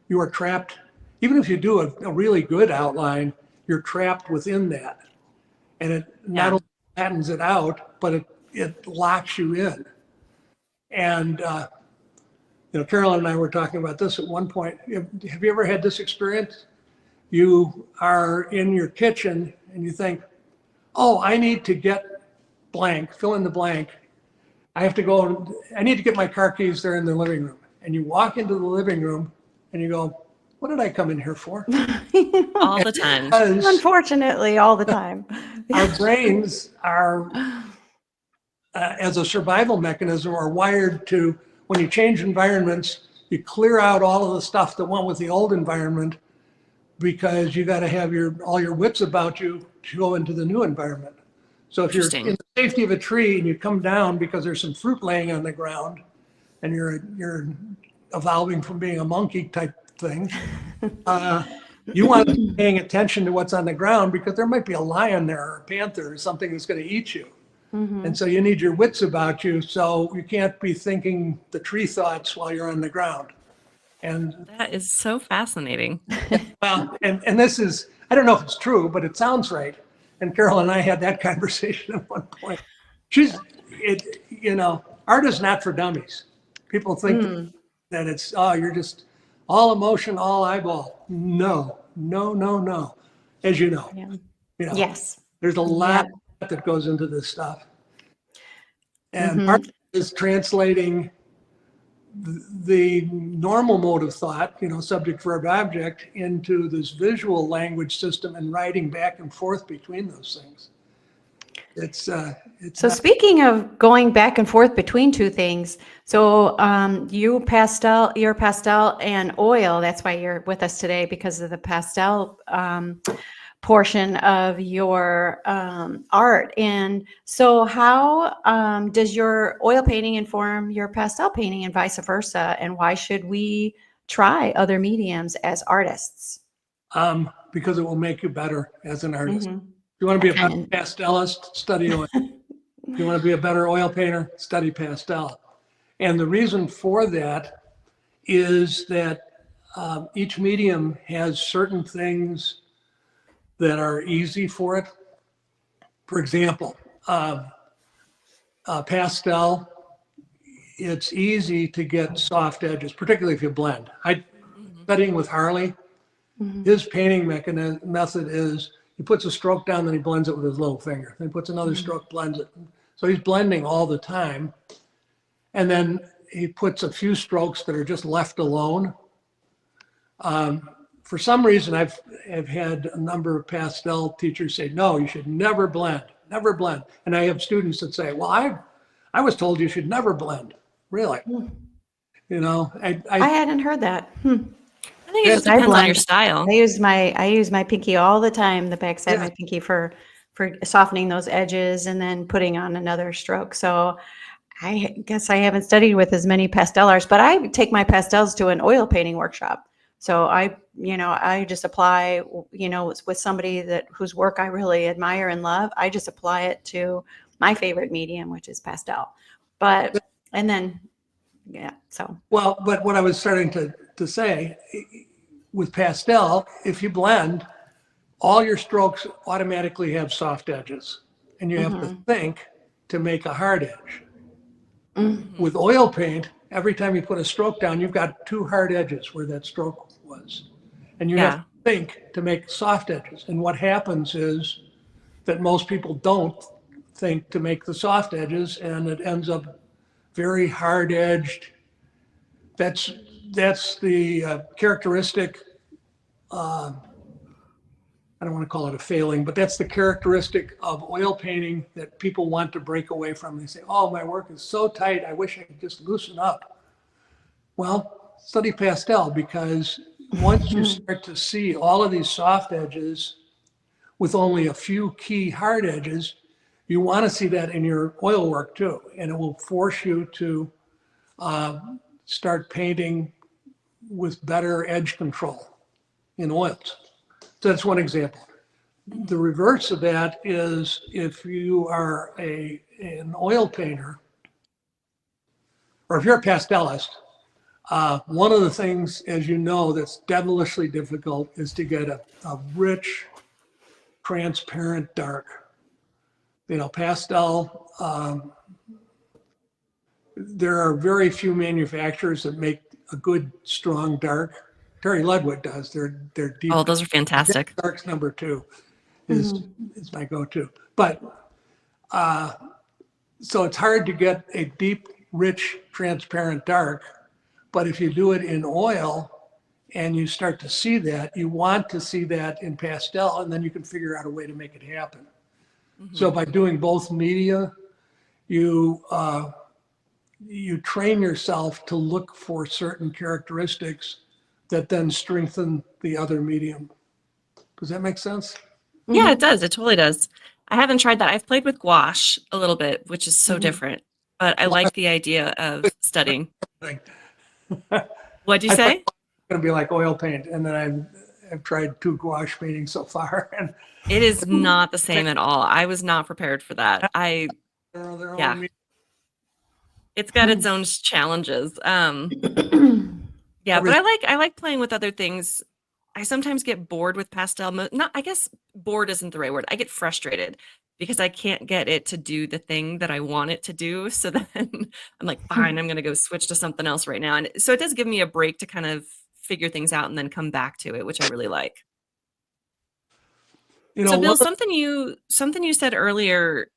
you are trapped. Even if you do a really good outline, you're trapped within that. And it not only flattens it out, but it locks you in. And, you know, Carolyn and I were talking about this at one point. Have you ever had this experience? You are in your kitchen and you think, oh, I need to get blank, fill in the blank. I have to go, I need to get my car keys, they're in the living room. And you walk into the living room and you go, what did I come in here for? All the time. Because Unfortunately, all the time. our brains are, as a survival mechanism, are wired to, when you change environments, you clear out all of the stuff that went with the old environment, because you got to have all your wits about you to go into the new environment. So if you're in the safety of a tree and you come down because there's some fruit laying on the ground, and you're evolving from being a monkey type thing, you want to be paying attention to what's on the ground, because there might be a lion there or a panther or something that's going to eat you. And so you need your wits about you, so you can't be thinking the tree thoughts while you're on the ground. And That is so fascinating. well, and this is, I don't know if it's true, but it sounds right. And Carol and I had that conversation at one point. You know, art is not for dummies. People think that it's, oh, you're just all emotion, all eyeball. No. As you know, you know, Yes. there's a lot that goes into this stuff. And art is translating the normal mode of thought, you know, subject, verb, object, into this visual language system and writing back and forth between those things. It's So speaking of going back and forth between two things, so you're pastel and oil. That's why you're with us today, because of the pastel portion of your art. And so how does your oil painting inform your pastel painting and vice versa? And why should we try other mediums as artists? Because it will make you better as an artist. Mhm. If you want to be a better And- pastelist, study oil. If you want to be a better oil painter, study pastel. And the reason for that is that each medium has certain things that are easy for it. For example, pastel, it's easy to get soft edges, particularly if you blend. Studying with Harley, his painting method is he puts a stroke down, then he blends it with his little finger. Then he puts another stroke, blends it. So he's blending all the time. And then he puts a few strokes that are just left alone. For some reason, I've had a number of pastel teachers say, no, you should never blend, never blend. And I have students that say, well, I was told you should never blend. Really? You know, I hadn't heard that. I think it just depends on your style. I use my pinky all the time, the backside of my pinky for softening those edges and then putting on another stroke. So I guess I haven't studied with as many pastel artists, but I take my pastels to an oil painting workshop. So I just apply, with somebody whose work I really admire and love, I just apply it to my favorite medium, which is pastel. But Well, but what I was starting to say, with pastel, if you blend, all your strokes automatically have soft edges, and you have to think to make a hard edge. With oil paint, every time you put a stroke down, you've got two hard edges where that stroke was. And you have to think to make soft edges. And what happens is that most people don't think to make the soft edges, and it ends up very hard edged. That's the characteristic. I don't want to call it a failing, but that's the characteristic of oil painting that people want to break away from. They say, oh, my work is so tight, I wish I could just loosen up. Well, study pastel, because once you start to see all of these soft edges with only a few key hard edges, you want to see that in your oil work too. And it will force you to start painting with better edge control in oils. So that's one example. The reverse of that is if you are an oil painter, or if you're a pastelist, one of the things, as you know, that's devilishly difficult is to get a rich, transparent dark. Pastel, there are very few manufacturers that make a good, strong dark. Terry Ludwig does. They're deep. Oh, those are fantastic. Dark's number 2 is my go-to. But so it's hard to get a deep, rich, transparent dark. But if you do it in oil and you start to see that, you want to see that in pastel, and then you can figure out a way to make it happen. So by doing both media, you train yourself to look for certain characteristics that then strengthen the other medium. Does that make sense? Yeah, it does. It totally does. I haven't tried that. I've played with gouache a little bit, which is so different, but I like the idea of studying. What'd you say? It's going to be like oil paint, and then I've tried 2 gouache paintings so far, and It is not the same at all. I was not prepared for that. they're It's got its own challenges. Yeah, but I like playing with other things. I sometimes get bored with pastel. I guess bored isn't the right word. I get frustrated because I can't get it to do the thing that I want it to do. So then I'm like, fine, I'm going to go switch to something else right now. And so it does give me a break to kind of figure things out and then come back to it, which I really like. So Bill, something you said earlier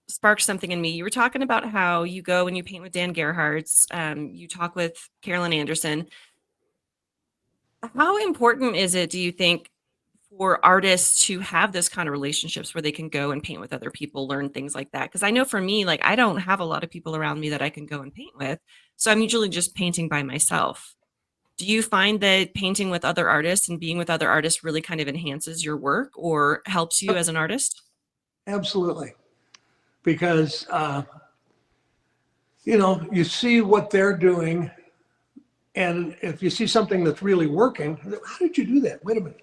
sparked something in me. You were talking about how you go and you paint with Dan Gerhardt's, you talk with Carolyn Anderson. How important is it, do you think, for artists to have those kind of relationships where they can go and paint with other people, learn things like that? Because I know for me, like, I don't have a lot of people around me that I can go and paint with. So I'm usually just painting by myself. Do you find that painting with other artists and being with other artists really kind of enhances your work or helps you as an artist? Absolutely. Because, you see what they're doing. And if you see something that's really working, how did you do that? Wait a minute.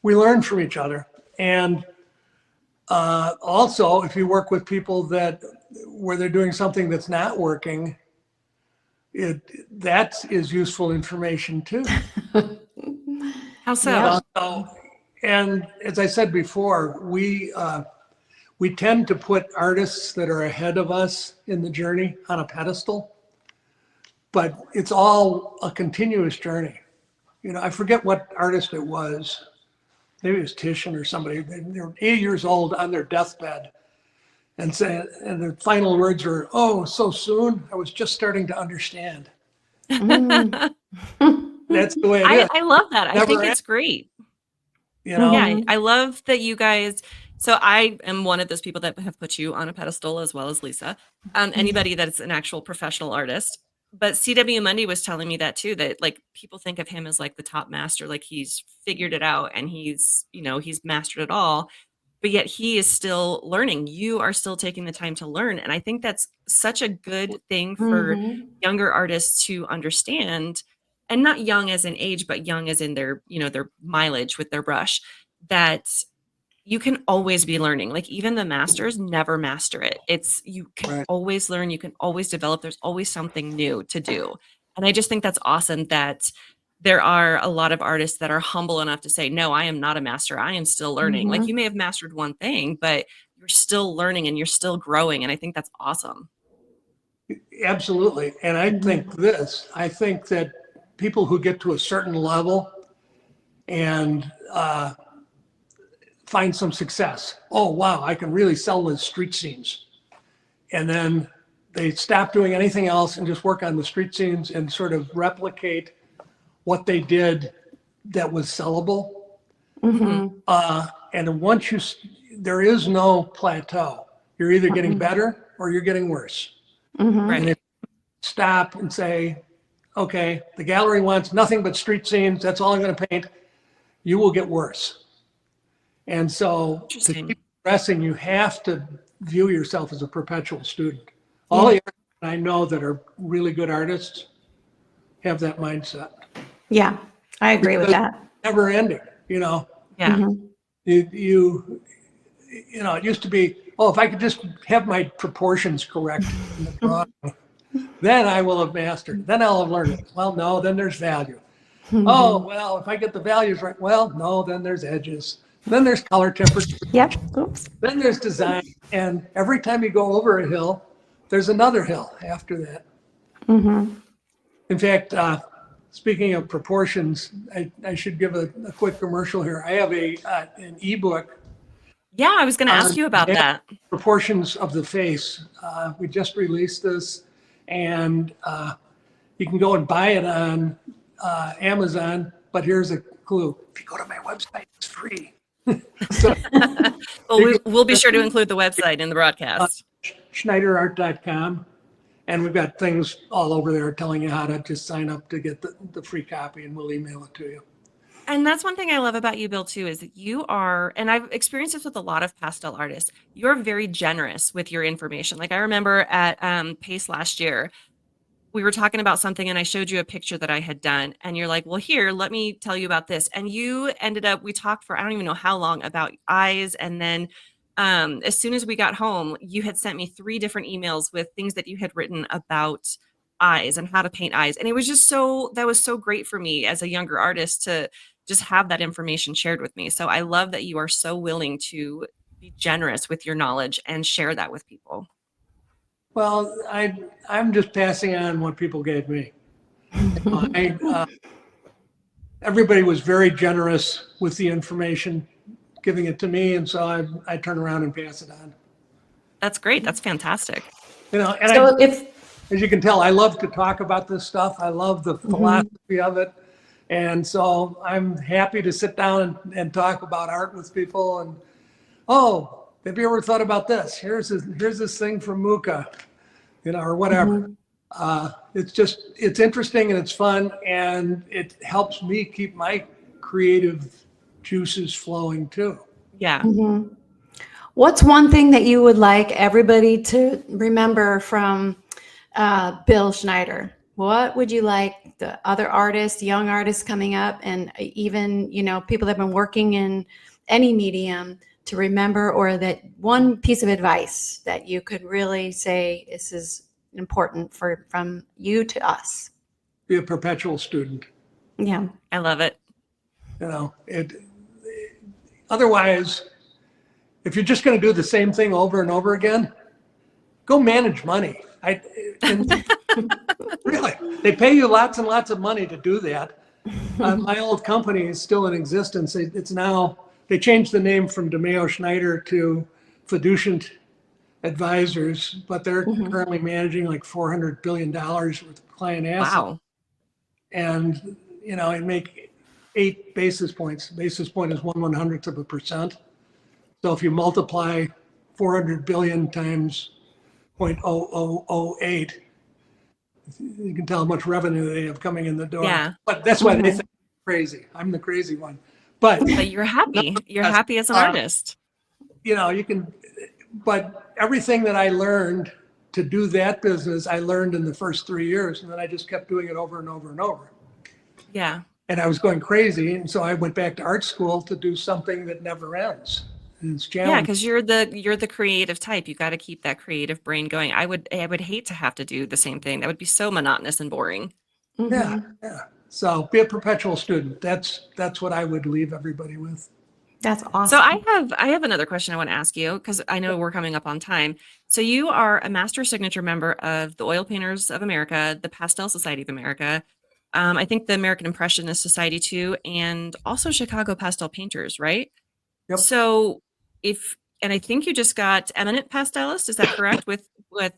We learn from each other. And also, if you work with people where they're doing something that's not working, that is useful information too. How so? Yeah. And as I said before, we tend to put artists that are ahead of us in the journey on a pedestal, but it's all a continuous journey. I forget what artist it was. Maybe it was Titian or somebody. They were 80 years old on their deathbed, and the final words were, "Oh, so soon? I was just starting to understand." That's the way it is. I love that. I think Never it's great. Yeah, I love that you guys. So I am one of those people that have put you on a pedestal, as well as Lisa. Anybody that's an actual professional artist. But CW Monday was telling me that too, that like people think of him as like the top master, like he's figured it out and he's mastered it all. But yet he is still learning. You are still taking the time to learn. And I think that's such a good thing for younger artists to understand, and not young as in age, but young as in their mileage with their brush, that you can always be learning. Like even the masters never master it. You can always learn, you can always develop. There's always something new to do. And I just think that's awesome that there are a lot of artists that are humble enough to say, no, I am not a master. I am still learning. Like you may have mastered one thing, but you're still learning and you're still growing. And I think that's awesome. Absolutely. And I think that people who get to a certain level and find some success. Oh, wow, I can really sell those street scenes. And then they stop doing anything else and just work on the street scenes and sort of replicate what they did that was sellable. And there is no plateau. You're either getting better or you're getting worse. Right. And if you stop and say, okay, the gallery wants nothing but street scenes, that's all I'm going to paint, you will get worse. And so to keep progressing, you have to view yourself as a perpetual student. All the artists I know that are really good artists have that mindset. Yeah, I agree with that. Never ending, Yeah. it used to be, oh, if I could just have my proportions correct in the drawing, then I will have mastered. Then I'll have learned it. Well, no, then there's value. Oh, well, if I get the values right, well, no, then there's edges. Then there's color temperature. Yep. Oops. Then there's design. And every time you go over a hill, there's another hill after that. In fact, speaking of proportions, I should give a quick commercial here. I have an ebook. Yeah, I was going to ask you about that. Proportions of the face. We just released this, and you can go and buy it on Amazon. But here's a clue: if you go to my website, it's free. So, well, we'll be sure to include the website in the broadcast. SchneiderArt.com. And we've got things all over there telling you how to just sign up to get the free copy, and we'll email it to you. And that's one thing I love about you, Bill, too, is that you are, and I've experienced this with a lot of pastel artists, you're very generous with your information. Like I remember at Pace last year, we were talking about something and I showed you a picture that I had done, and you're like, well, here, let me tell you about this. And you ended up, we talked for, I don't even know how long, about eyes. And then as soon as we got home, you had sent me 3 different emails with things that you had written about eyes and how to paint eyes. And it was just that was so great for me as a younger artist to just have that information shared with me. So I love that you are so willing to be generous with your knowledge and share that with people. Well, I'm just passing on what people gave me. Everybody was very generous with the information, giving it to me, and so I turn around and pass it on. That's great. That's fantastic. And So as you can tell, I love to talk about this stuff. I love the philosophy of it. And so I'm happy to sit down and talk about art with people. And, oh, have you ever thought about this? Here's this thing from Muka, or whatever. it's interesting and it's fun, and it helps me keep my creative juices flowing too. Yeah. Mhm. What's one thing that you would like everybody to remember from Bill Schneider? What would you like the other artists, young artists coming up, and even, people that have been working in any medium to remember, or that one piece of advice that you could really say this is important from you to us? Be a perpetual student. Yeah. I love it. Otherwise, if you're just going to do the same thing over and over again, go manage money. Really, they pay you lots and lots of money to do that. My old company is still in existence. It's now, they changed the name from DeMeo Schneider to Fiduciant Advisors, but they're currently managing like $400 billion worth of client assets. Wow. And, I make 8 basis points. Basis point is 1/100%. So if you multiply 400 billion times 0.0008, you can tell how much revenue they have coming in the door. Yeah. But that's why they think I'm crazy. I'm the crazy one. But you're happy. You're happy as an artist. But everything that I learned to do that business, I learned in the first 3 years, and then I just kept doing it over and over and over. Yeah. And I was going crazy, and so I went back to art school to do something that never ends. And it's challenging. Yeah, because you're the creative type. You got to keep that creative brain going. I would hate to have to do the same thing. That would be so monotonous and boring. Yeah. So be a perpetual student. That's what I would leave everybody with. That's awesome. So I have another question I want to ask you, because I know we're coming up on time. So you are a master signature member of the Oil Painters of America, the Pastel Society of America, I think the American Impressionist Society too, and also Chicago Pastel Painters, right? Yep. So and I think you just got Eminent Pastelist, is that correct? with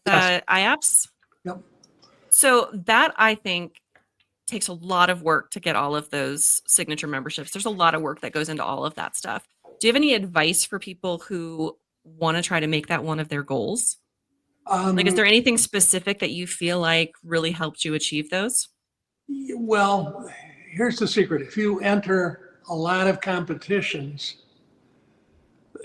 Yes. IAPS? Yep. So that, I think, takes a lot of work to get all of those signature memberships. There's a lot of work that goes into all of that stuff. Do you have any advice for people who want to try to make that one of their goals? Is there anything specific that you feel like really helped you achieve those? Well, here's the secret. If you enter a lot of competitions,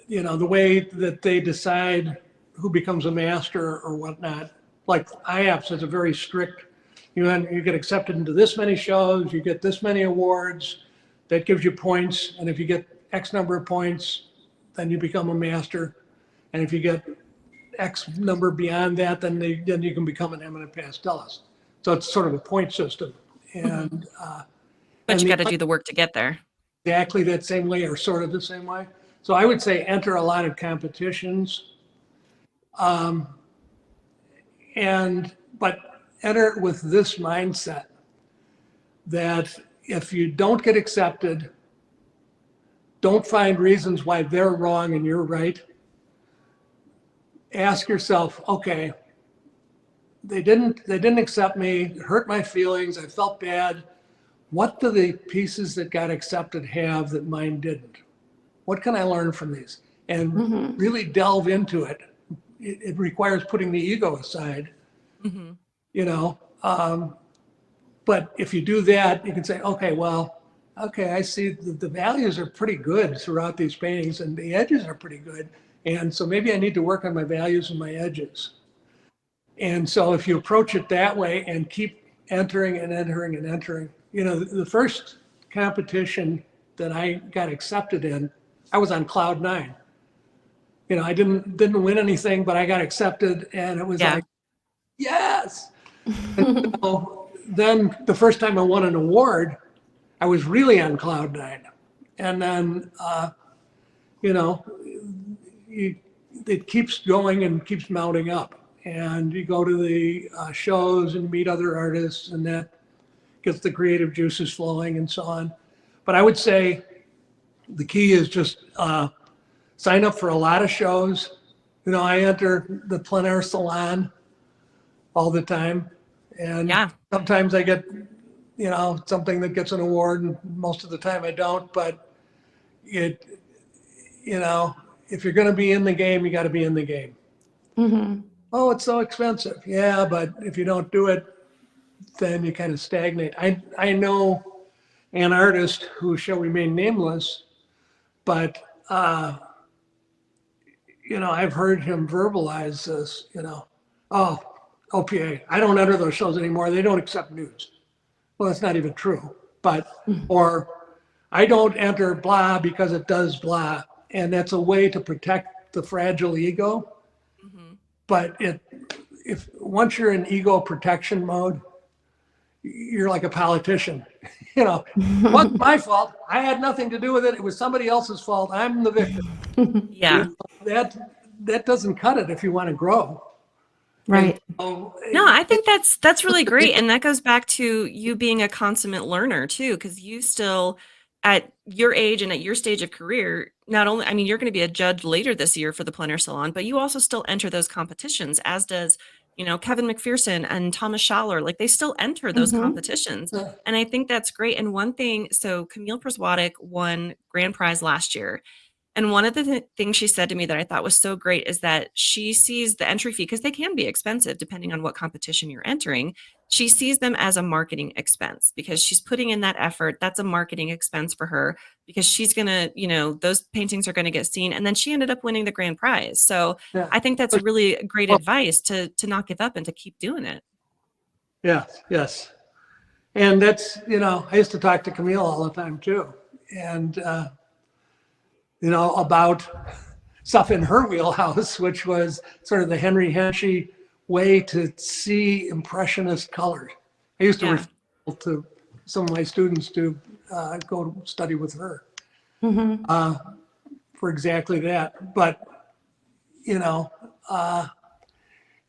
the way that they decide who becomes a master or whatnot, like IAPS has a very strict, you get accepted into this many shows, you get this many awards, that gives you points. And if you get X number of points, then you become a master. And if you get X number beyond that, then you can become an eminent pastelist. So it's sort of a point system. And but you got to do the work to get there. Exactly that same way, or sort of the same way. So I would say enter a lot of competitions, but enter it with this mindset that if you don't get accepted, don't find reasons why they're wrong and you're right. Ask yourself, okay, they didn't accept me, it hurt my feelings, I felt bad. What do the pieces that got accepted have that mine didn't? What can I learn from these? And really delve into it. It requires putting the ego aside, but if you do that, you can say, okay, I see the values are pretty good throughout these paintings and the edges are pretty good. And so maybe I need to work on my values and my edges. And so if you approach it that way and keep entering and entering and entering, the first competition that I got accepted in, I was on cloud 9. I didn't win anything, but I got accepted, and it was like, yes. And then the first time I won an award, I was really on cloud 9. And then, it keeps going and keeps mounting up. And you go to the shows and meet other artists, and that gets the creative juices flowing and so on. But I would say the key is just sign up for a lot of shows. I enter the plein air salon all the time. And sometimes I get, something that gets an award, and most of the time I don't. But if you're going to be in the game, you got to be in the game. oh, it's so expensive. Yeah, but if you don't do it, then you kind of stagnate. I know an artist who shall remain nameless, but I've heard him verbalize this, oh, OPA, I don't enter those shows anymore. They don't accept nudes. Well, that's not even true. Or I don't enter blah because it does blah. And that's a way to protect the fragile ego. Mhm. But if once you're in ego protection mode, you're like a politician. What's my fault? I had nothing to do with it. It was somebody else's fault. I'm the victim. Yeah. That doesn't cut it if you want to grow. Right. No, I think that's really great. And that goes back to you being a consummate learner too, because you still at your age and at your stage of career, not only, I mean, you're going to be a judge later this year for the Plein Air Salon, but you also still enter those competitions, as does, Kevin McPherson and Thomas Schaller. Like they still enter those competitions. And I think that's great. And one thing, so Camille Priswatic won grand prize last year. And one of the things she said to me that I thought was so great is that she sees the entry fee, because they can be expensive depending on what competition you're entering. She sees them as a marketing expense because she's putting in that effort. That's a marketing expense for her because she's going to, those paintings are going to get seen. And then she ended up winning the grand prize. So Yeah. I think that's really great advice to not give up and to keep doing it. Yes. And that's, I used to talk to Camille all the time too. And, about stuff in her wheelhouse, which was sort of the Henry Henschy way to see impressionist color. I used to refer to some of my students to go study with her for exactly that. But,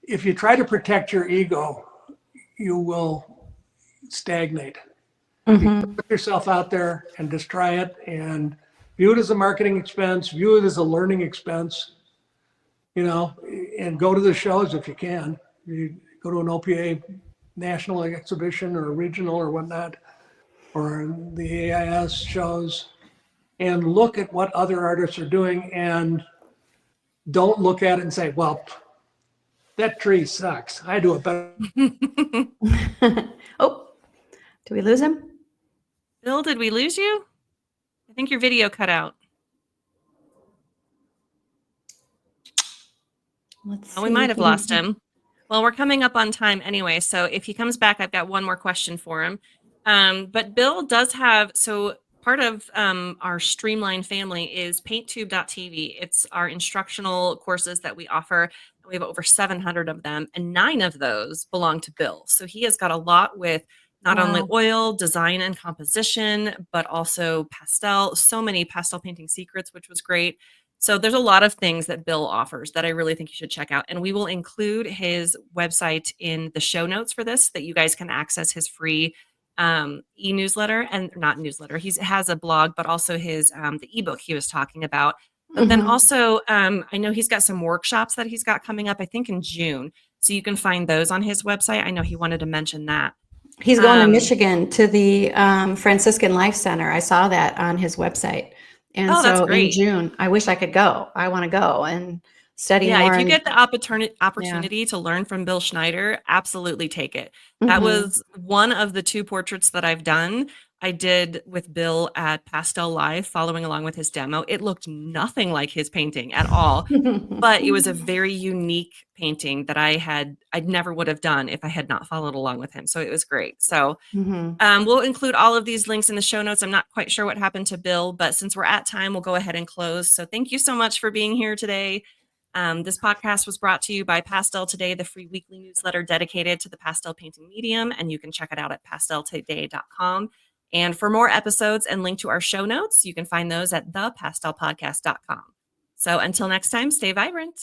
if you try to protect your ego, you will stagnate. You put yourself out there and just try it and view it as a marketing expense, view it as a learning expense, and go to the shows if you can. You go to an OPA national exhibition or regional or whatnot, or the AIS shows, and look at what other artists are doing and don't look at it and say, well, that tree sucks. I do it better. Oh, did we lose him? Bill, did we lose you? I think your video cut out. Let's Oh, we see might if have he- lost him. Well, we're coming up on time anyway, so if he comes back, I've got one more question for him. But Bill does have, so part of our Streamline family is painttube.tv. It's our instructional courses that we offer. We have over 700 of them, and 9 of those belong to Bill. So he has got a lot with not only oil, design and composition, but also pastel, so many pastel painting secrets, which was great. So there's a lot of things that Bill offers that I really think you should check out. And we will include his website in the show notes for this, so that you guys can access his free e-newsletter, and not newsletter. He has a blog, but also his the ebook he was talking about. But then also, I know he's got some workshops that he's got coming up, I think in June. So you can find those on his website. I know he wanted to mention that. He's going to Michigan to the Franciscan Life Center. I saw that on his website. And that's so great. in June, I wish I could go. I want to go and study more. Yeah, if you and- get the opportunity to learn from Bill Schneider, absolutely take it. That was one of the 2 portraits that I've done. I did with Bill at Pastel Live, following along with his demo. It looked nothing like his painting at all, but it was a very unique painting that I never would have done if I had not followed along with him. So it was great. So we'll include all of these links in the show notes. I'm not quite sure what happened to Bill, but since we're at time, we'll go ahead and close. So thank you so much for being here today. This podcast was brought to you by Pastel Today, the free weekly newsletter dedicated to the pastel painting medium, and you can check it out at pasteltoday.com. And for more episodes and link to our show notes, you can find those at thepastelpodcast.com. So until next time, stay vibrant.